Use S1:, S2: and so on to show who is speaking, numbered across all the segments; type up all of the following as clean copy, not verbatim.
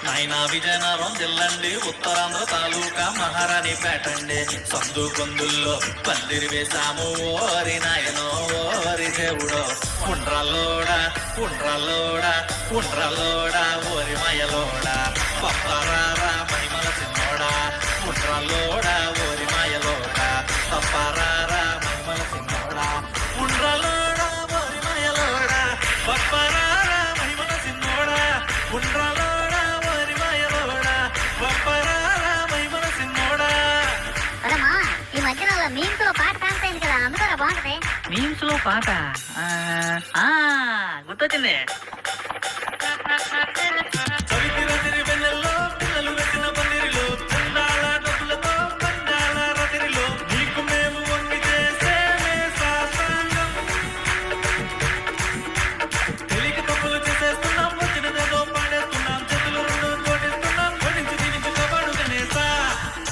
S1: నాయనా విజయనగరం జిల్లండి, ఉత్తరాంధ్ర తాలూకా మహారాణిపేట అండి. సందు కొందుల్లో పందిరి వేశాము ఓరి నాయనో ఓరి దేవుడో. ఉండ్రలోడా ఉండ్రలోడా ఉండ్రలోడా ఓరి మాయలోడా, పప్పరారా మహిమల సిన్నోడా. ఉండ్రలోడా ఓరి మాయలోడా, పప్పరారా మహిమల సిన్నోడా. ఉండ్రలోడా ఓరి మాయలోడా, పప్పరారా మహిమల సిన్నోడా. ఉండ్రలోడా ఓరి మాయలోడా, పప్పరారా మహిమల సిన్నోడా.
S2: ఈ మధ్యన మీమ్స్ లో పాట ఫేమస్ అయింది కదా, అందుకలా బాగుంటది.
S3: మీమ్స్ లో పాట గుర్తొచ్చింది.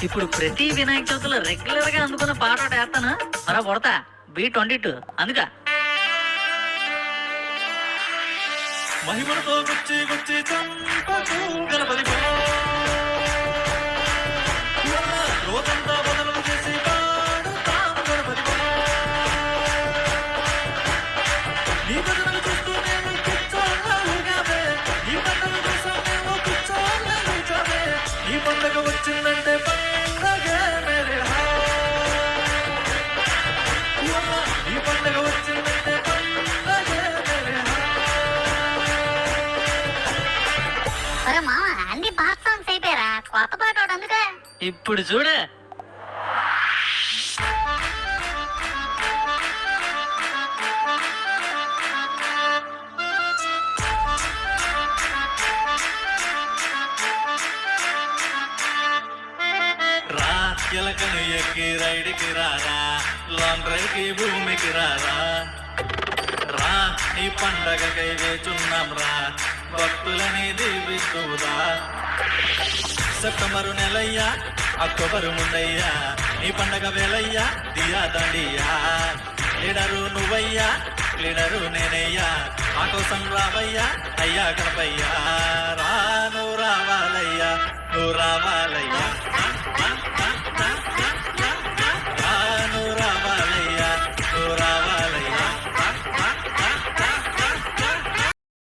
S3: ఇప్పుడు ప్రతి వినాయక చవితిలో రెగ్యులర్ గా అందుకున్న పాట ఒకటి వేస్తాను, మరా కొడతా B22 అందుక.
S1: మహిమలతో గుచ్చి గుచ్చి చంపకు గణపతి రోజంతా బదులు చేసి పాడుతాము గణపతి. నీ బదులు చూస్తూ నేను కూర్చోగానే, నీ పండుగ చూసా మేము కూర్చోగానే. నీ పండుగ వచ్చిందంటే పండగే మేరే హా. నీ పండుగ వచ్చిందంటే పండగే మేరే హా.
S2: అరే మామ, అన్ని పాత సాంగ్స్ అయిపోయారా, కొత్త పాట ఒకటి అందుకే.
S3: ఇప్పుడు చూడు.
S1: రా ఎలకను ఎక్కి రైడ్కి రారా, లాంగ్ డ్రైవ్కి భూమికి రారా. రా ఈ పండగకై వేచున్నాం రా, భక్తులని దీవిస్తూరా. సెప్టెంబరు నెలయ్యా, అక్టోబరు ముందయ్యా, ఈ పండగ వేలయ్యా దియా దండియా. లీడరు నువ్వయ్యా, లీడరు నేనయ్యా, మా కోసం రావయ్యా అయ్యా గణపయ్యా రా.